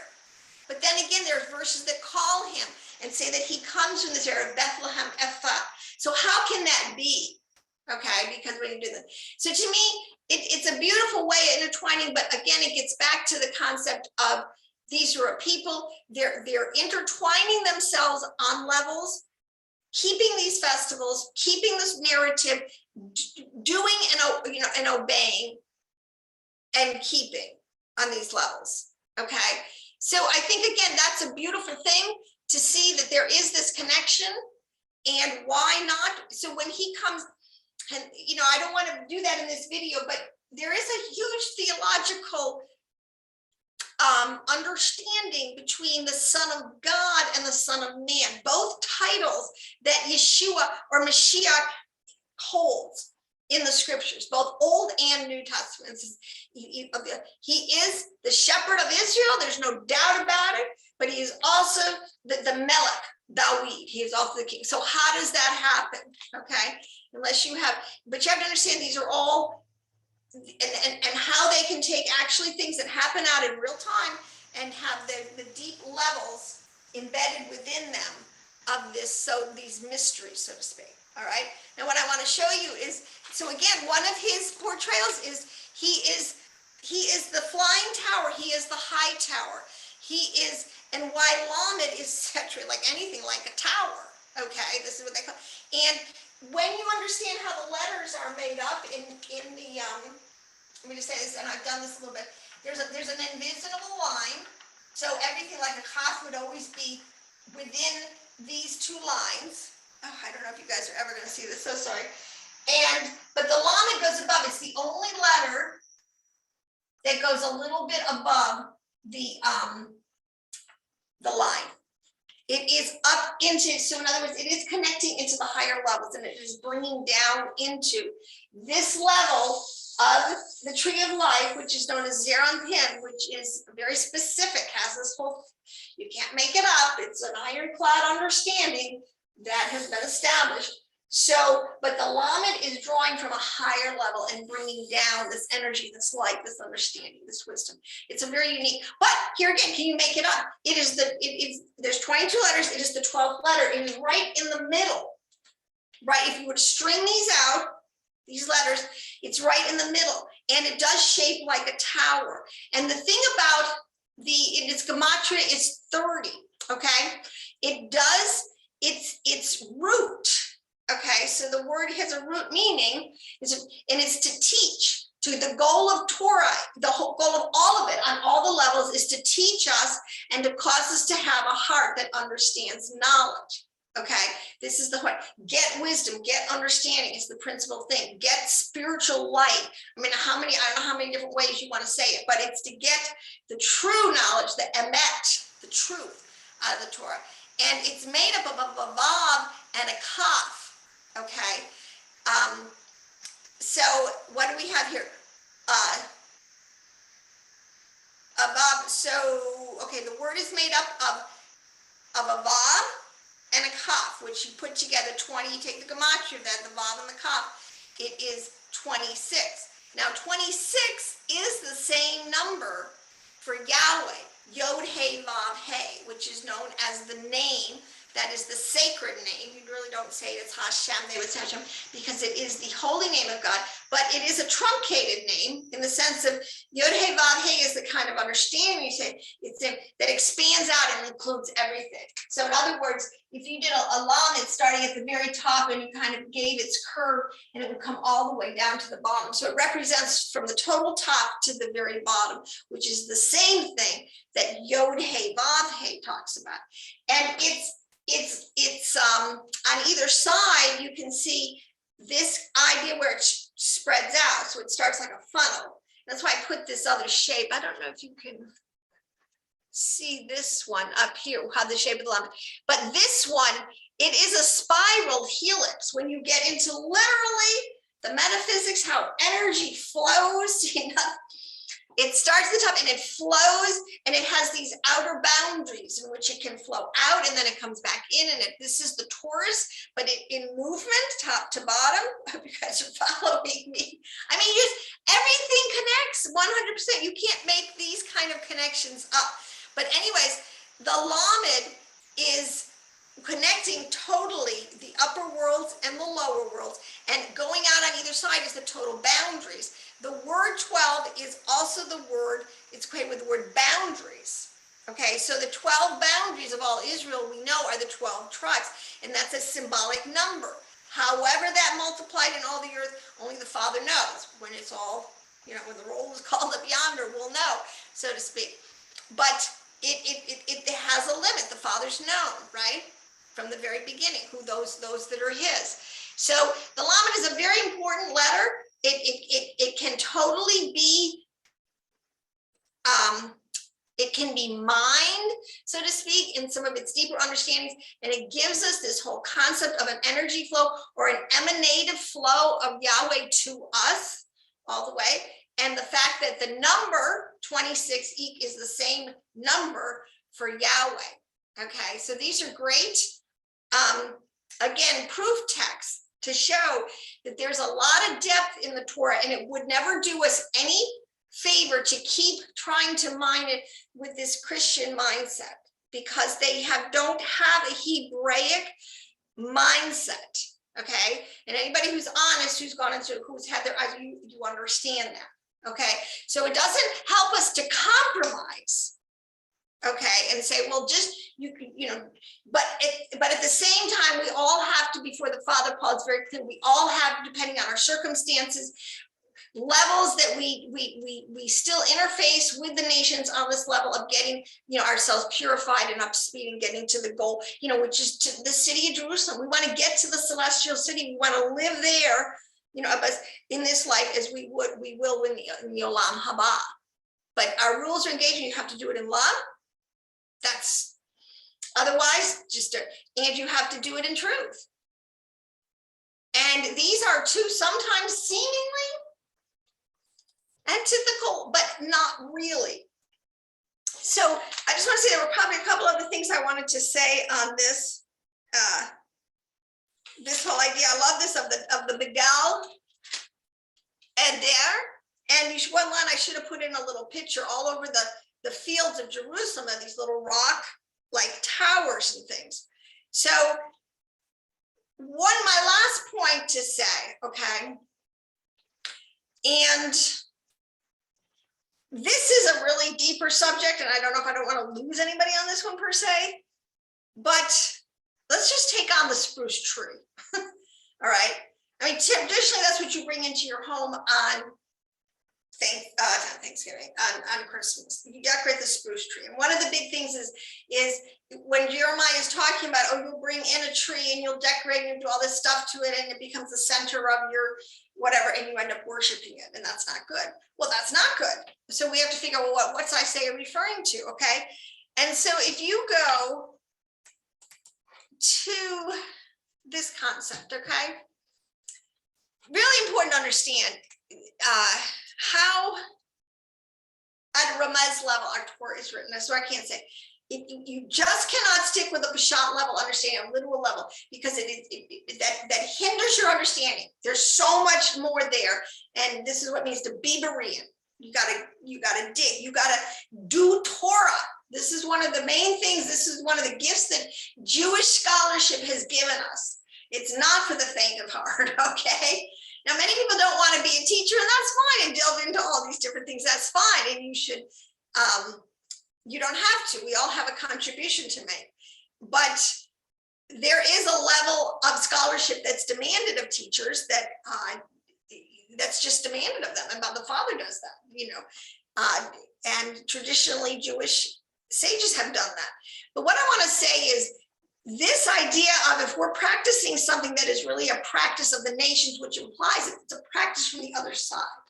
But then again, there's verses that call him and say that he comes from this area of Bethlehem, Ephah. So how can that be? Okay, because when you do that. So to me, it's a beautiful way of intertwining, but again, it gets back to the concept of these are a people, they're intertwining themselves on levels, keeping these festivals, keeping this narrative, doing and obeying and keeping on these levels. Okay, so I think again that's a beautiful thing to see that there is this connection, and why not? So when he comes, and I don't want to do that in this video, but there is a huge theological understanding between the Son of God and the Son of Man, both titles that Yeshua or Mashiach holds in the scriptures, both Old and New Testaments. He is the shepherd of Israel, there's no doubt about it, but he is also the Melech, David, he is also the king. So how does that happen? Okay, unless you have, but you have to understand these are all, and how they can take actually things that happen out in real time and have the deep levels embedded within them of this, so these mysteries, so to speak. All right, now what I want to show you is, so again, one of his portrayals is he is the flying tower, he is the high tower, he is, and why Lamed is centric, like anything like a tower. Okay, this is what they call, and when you understand how the letters are made up in the let me just say this, and I've done this a little bit, there's an invisible line, so everything like a kaf would always be within these two lines. Oh, I don't know if you guys are ever going to see this, so sorry. But the Lamed goes above, it's the only letter that goes a little bit above the line. It is up into, so in other words, it is connecting into the higher levels, and it is bringing down into this level of the tree of life, which is known as Zeranpin, which is very specific, has this whole, you can't make it up, it's an ironclad understanding that has been established. So, but the Lamed is drawing from a higher level and bringing down this energy, this light, this understanding, this wisdom. It's a very unique, but here again, can you make it up? There's 22 letters, it is the 12th letter, it is right in the middle, right? If you were to string these out, these letters, it's right in the middle, and it does shape like a tower. And the thing about its Gematria is 30, okay? It does, its root, okay? So the word has a root meaning, and it's to teach. To the goal of Torah, the whole goal of all of it on all the levels is to teach us and to cause us to have a heart that understands knowledge. Okay, this is the point. Get wisdom, get understanding is the principal thing. Get spiritual light. I mean, I don't know how many different ways you want to say it, but it's to get the true knowledge, the emet, the truth out of the Torah. And it's made up of a vav and a kaf. Okay. So what do we have here? A vav. So, okay, the word is made up of a vav and a kaf, which you put together 20, you take the Gematria of that, the vav and the kaf, it is 26. Now 26 is the same number for Yahweh, Yod He Vav He, which is known as the name, that is the sacred name. You really don't say it, it's Hashem, they would say Hashem, because it is the holy name of God, but it is a truncated name in the sense of Yod He Vav He is the kind of understanding you say, it's that expands out and includes everything. So in other words, if you did a Lamed starting at the very top and you kind of gave its curve, and it would come all the way down to the bottom. So it represents from the total top to the very bottom, which is the same thing that Yod He Vav He talks about. And it's on either side, you can see this idea where it spreads out. So it starts like a funnel. That's why I put this other shape. I don't know if you can see this one up here, how the shape of the lemon, but this one, it is a spiral helix. When you get into literally the metaphysics, how energy flows, it starts at the top and it flows, and it has these outer boundaries in which it can flow out, and then it comes back in, and this is the torus, but in movement, top to bottom. I hope you guys are following me. I mean, everything connects 100%. You can't make these kind of connections up. But anyways, the Lamed is connecting totally the upper worlds and the lower worlds, and going out on either side is the total boundaries. The word 12 is also the word, it's equated with the word boundaries. Okay, so the 12 boundaries of all Israel we know are the 12 tribes, and that's a symbolic number. However that multiplied in all the earth, only the Father knows. When it's all, when the roll is called up yonder, we'll know, so to speak. But it has a limit. The Father's known, right? From the very beginning, who those that are his. So the Lamed is a very important letter. it can totally be, it can be mined, so to speak, in some of its deeper understandings, and it gives us this whole concept of an energy flow or an emanative flow of Yahweh to us all the way. And the fact that the number 26 is the same number for Yahweh. Okay, so these are great, again, proof texts to show that there's a lot of depth in the Torah, and it would never do us any favor to keep trying to mine it with this Christian mindset, because they don't have a Hebraic mindset. Okay, and anybody who's honest, who's gone into, who's had their eyes, you understand that. Okay, so it doesn't help us to compromise. Okay, and say, well, just but at the same time, we all have to, before the Father, Paul is very clear, we all have, depending on our circumstances, levels that we still interface with the nations on this level of getting ourselves purified and up to speed and getting to the goal, which is to the city of Jerusalem. We want to get to the celestial city. We want to live there, in this life as we will in the Olam Haba. But our rules are engaging. You have to do it in love. That's otherwise and you have to do it in truth. And these are two sometimes seemingly antithetical, but not really. So I just want to say there were probably a couple other things I wanted to say on this, this whole idea. I love this of the Begal Eder. And one line I should have put in a little picture all over the fields of Jerusalem, and these little rock like towers and things. So my last point to say, okay, and this is a really deeper subject, and I don't know if I don't want to lose anybody on this one per se, but let's just take on the spruce tree. All right. I mean, traditionally, that's what you bring into your home on Thanksgiving, on Christmas. You decorate the spruce tree. And one of the big things is when Jeremiah is talking about, you'll bring in a tree and you'll decorate and do all this stuff to it, and it becomes the center of your whatever, and you end up worshiping it, and that's not good. Well, that's not good. So we have to figure out, well, what's Isaiah referring to, okay? And so if you go to this concept, okay? Really important to understand how at a Remez level our Torah is written. So I can't say, you just cannot stick with a Peshat level understanding, a literal level, because that hinders your understanding. There's so much more there, and this is what it means to be Berean. You gotta dig. You gotta do Torah. This is one of the main things. This is one of the gifts that Jewish scholarship has given us. It's not for the faint of heart. Okay. Now, many people don't want to be a teacher, and that's fine, and delve into all these different things. That's fine, and you should. You don't have to. We all have a contribution to make, but there is a level of scholarship that's demanded of teachers that's just demanded of them, and the Father does that, and traditionally Jewish sages have done that. But what I want to say is this idea of, if we're practicing something that is really a practice of the nations, which implies it's a practice from the other side,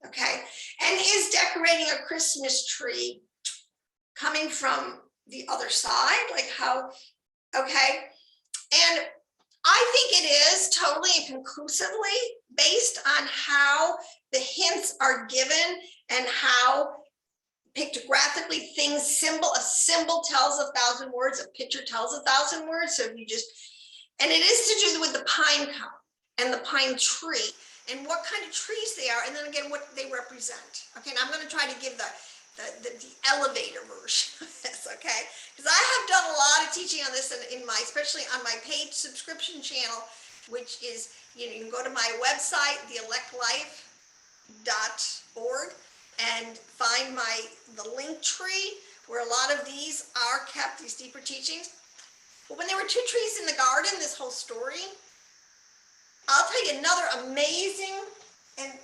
okay? And is decorating a Christmas tree coming from the other side? Like how, okay? And I think it is totally and conclusively based on how the hints are given and how pictographically a symbol tells 1,000 words, a picture tells 1,000 words. So if you just, and it is to do with the pine cone and the pine tree and what kind of trees they are, and then again what they represent. Okay, and I'm going to try to give the elevator version of this, okay? Because I have done a lot of teaching on this especially on my paid subscription channel, which is, you can go to my website, theelectlife.org, and find the link tree where a lot of these are kept, these deeper teachings. But when there were two trees in the garden, this whole story, I'll tell you another amazing and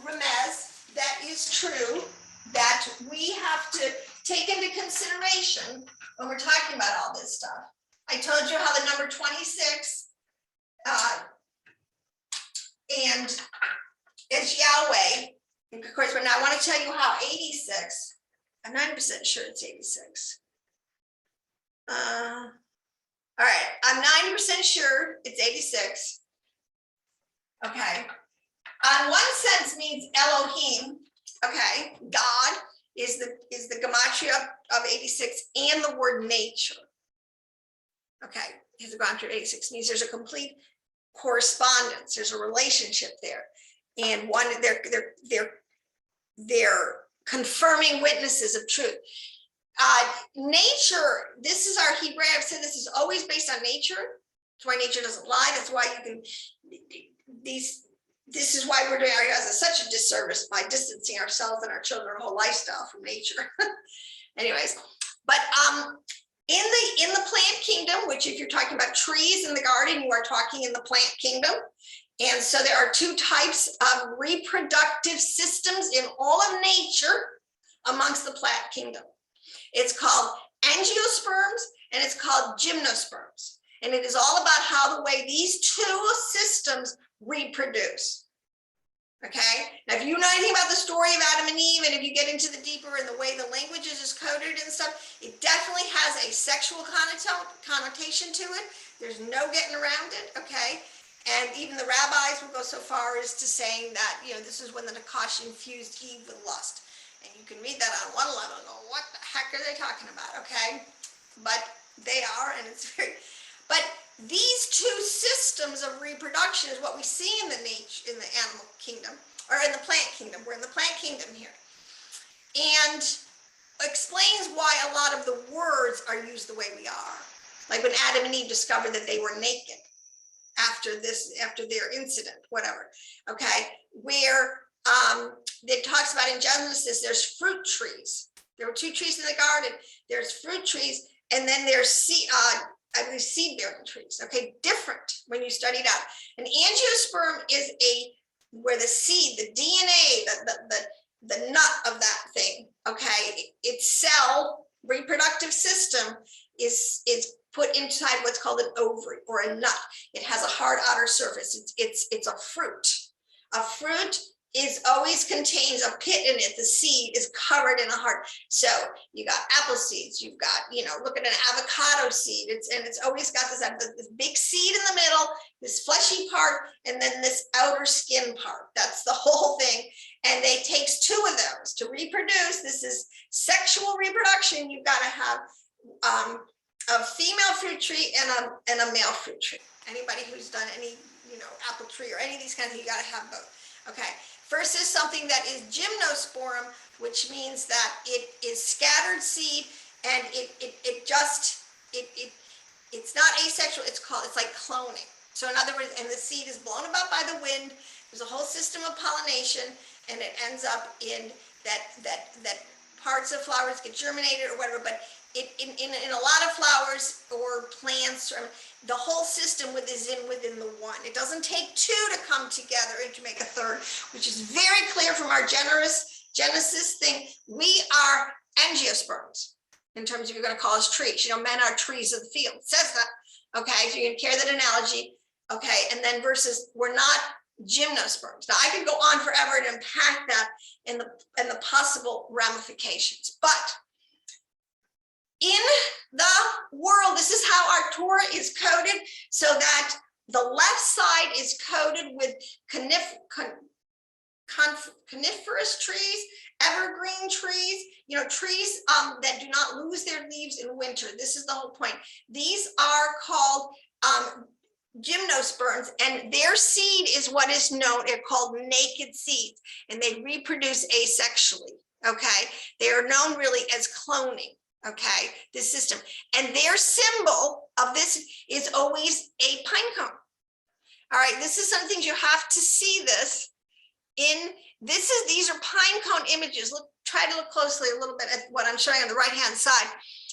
Remez that is true that we have to take into consideration when we're talking about all this stuff. I told you how the number 26 and is Yahweh. And of course, but now I want to tell you how 86, I'm 90% sure it's 86. All right, I'm 90% sure it's 86. Okay. On one sense means Elohim. Okay, God is the Gematria of 86 and the word nature. Okay, has gone through 86 means there's a complete correspondence. There's a relationship there, and one they're confirming witnesses of truth. Nature. This is our Hebrew. I've said this is always based on nature. That's why nature doesn't lie. That's why you can This is why we're doing ourselves such a disservice by distancing ourselves and our children, our whole lifestyle from nature. Anyways, but in the plant kingdom, which if you're talking about trees in the garden, you are talking in the plant kingdom. And so there are two types of reproductive systems in all of nature amongst the plant kingdom. It's called angiosperms and it's called gymnosperms. And it is all about how the way these two systems reproduce. Okay, now if you know anything about the story of Adam and Eve, and if you get into the deeper and the way the language is coded and stuff, it definitely has a sexual connotation to it. There's no getting around it. Okay, and even the rabbis will go so far as to saying that, you know, this is when the Nakash infused Eve with lust, and you can read that on one level and go, what the heck are they talking about? Okay, but they are, and it's very, but these two systems of reproduction is what we see in the animal kingdom, or in the plant kingdom. We're in the plant kingdom here, and explains why a lot of the words are used the way we are. Like when Adam and Eve discovered that they were naked after their incident, whatever. Okay, where it talks about in Genesis, there's fruit trees. There were two trees in the garden. There's fruit trees, and then there's seed-bearing trees. Okay, different when you study it out. An angiosperm is where the seed, the DNA, the nut of that thing. Okay, its cell reproductive system is put inside what's called an ovary or a nut. It has a hard outer surface. It's a fruit. A fruit always contains a pit in it. The seed is covered in a hard. So you got apple seeds. You've got, you know, look at an avocado seed. It's always got this big seed in the middle, this fleshy part, and then this outer skin part. That's the whole thing. And it takes two of those to reproduce. This is sexual reproduction. You've got to have a female fruit tree and a male fruit tree. Anybody who's done any, you know, apple tree or any of these kinds of things, you got to have both. Okay. First is something that is gymnosperm, which means that it is scattered seed, and it's not asexual. It's like cloning. So in other words, and the seed is blown about by the wind. There's a whole system of pollination, and it ends up in that parts of flowers get germinated or whatever. But in a lot of flowers or plants, the whole system is within the one. It doesn't take two to come together and to make a third, which is very clear from our Genesis thing. We are angiosperms in terms of, you're going to call us trees. You know, men are trees of the field. It says that. Okay, so you can carry that analogy. Okay, and then versus we're not gymnosperms. Now I could go on forever and unpack that and the possible ramifications, but in the world, this is how our Torah is coded, so that the left side is coded with coniferous trees, evergreen trees, you know, trees that do not lose their leaves in winter. This is the whole point. These are called gymnosperms, and their seed is what is known, they're called naked seeds, and they reproduce asexually. Okay, they are known really as cloning. Okay, this system, and their symbol of this is always a pine cone. All right, this is some things you have to see this in. These are pine cone images. Look, try to look closely a little bit at what I'm showing on the right hand side.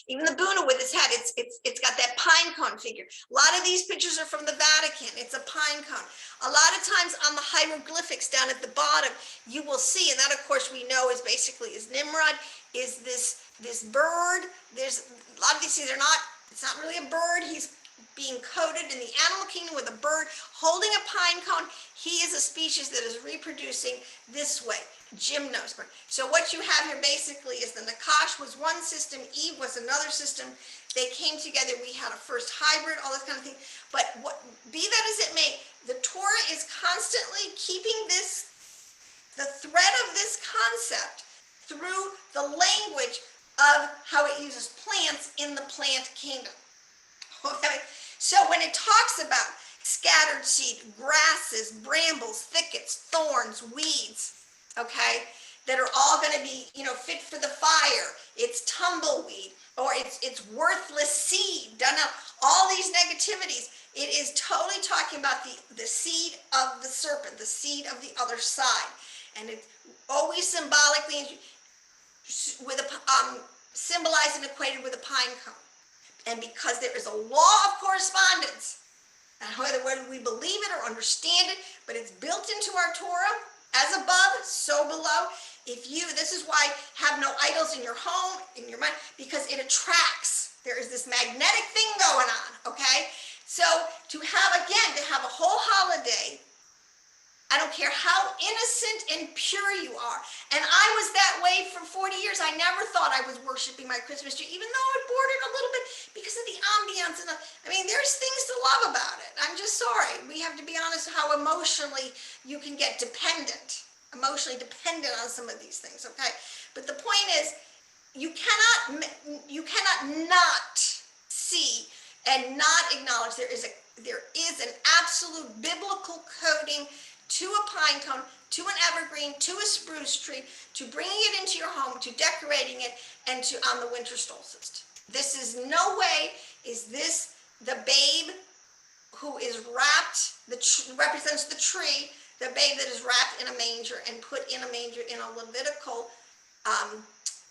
Even the Buddha with his head, it's got that pine cone figure. A lot of these pictures are from the Vatican. It's a pine cone. A lot of times on the hieroglyphics down at the bottom, you will see, and that of course we know is basically Nimrod, is this bird. There's a lot of these things are not, it's not really a bird. He's being coded in the animal kingdom with a bird holding a pine cone. He is a species that is reproducing this way, gymnosperm. So what you have here basically is the Nakash was one system, Eve was another system. They came together, we had a first hybrid, all this kind of thing. But be that as it may, the Torah is constantly keeping this, the thread of this concept through the language of how it uses plants in the plant kingdom. Okay? So when it talks about scattered seed, grasses, brambles, thickets, thorns, weeds, okay, that are all going to be, fit for the fire, it's tumbleweed, or it's worthless seed, done out, all these negativities, it is totally talking about the seed of the serpent, the seed of the other side. And it's always symbolically with symbolized and equated with a pine cone. And because there is a law of correspondence, and whether we believe it or understand it, but it's built into our Torah, as above, so below. This is why have no idols in your home, in your mind, because it attracts. There is this magnetic thing going on, okay? So to have a whole holiday, I don't care how innocent and pure you are. And I was that way for 40 years. I never thought I was worshiping my Christmas tree, even though it bordered a little bit because of the ambiance. There's things to love about it. I'm just sorry. We have to be honest how emotionally you can get emotionally dependent on some of these things, okay? But the point is, you cannot not see and not acknowledge there is an absolute biblical coding to a pine cone, to an evergreen, to a spruce tree, to bringing it into your home, to decorating it, and to on the winter solstice. This is no way is this the babe who is wrapped, represents the tree, the babe that is wrapped in a manger and put in a manger in a Levitical,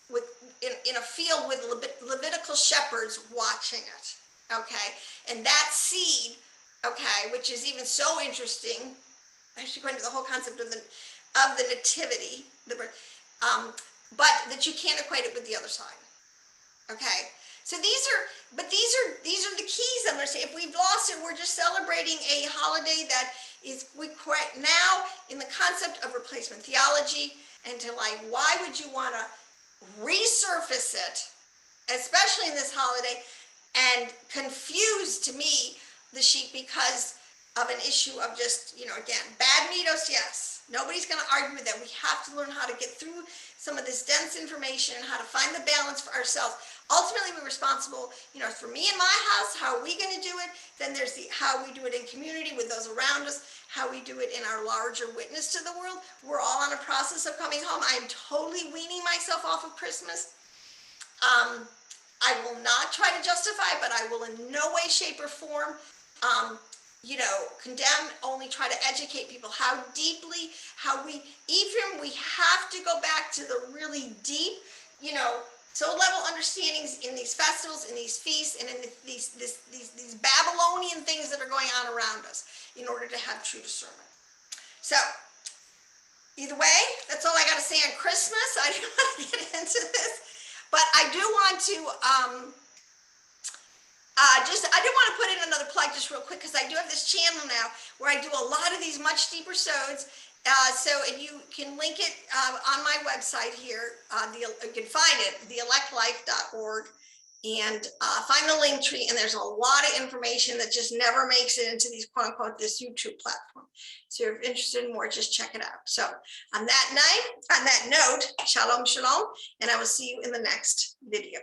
in a field with Levitical shepherds watching it, okay? And that seed, okay, which is even so interesting, actually going to the whole concept of the nativity, but that you can't equate it with the other side. Okay, so these are the keys. I'm going to say if we've lost it, we're just celebrating a holiday that is now in the concept of replacement theology, and why would you want to resurface it, especially in this holiday, and confuse to me the sheep because of an issue of just, again, bad mitos, yes. Nobody's going to argue with that. We have to learn how to get through some of this dense information and how to find the balance for ourselves. Ultimately, we're responsible, for me in my house, how are we going to do it? Then there's how we do it in community with those around us, how we do it in our larger witness to the world. We're all on a process of coming home. I am totally weaning myself off of Christmas. I will not try to justify, but I will in no way, shape, or form condemn, only try to educate people how deeply, Ephraim, we have to go back to the really deep, soul level understandings in these festivals, in these feasts, and in these Babylonian things that are going on around us in order to have true discernment. So, either way, that's all I got to say on Christmas. I didn't want to get into this, but I do want to, I do want to put in another plug just real quick because I do have this channel now where I do a lot of these much deeper sods. And you can link it on my website here. You can find it, theelectlife.org, and find the link tree. And there's a lot of information that just never makes it into these quote unquote this YouTube platform. So if you're interested in more, just check it out. So on that note, shalom, shalom, and I will see you in the next video.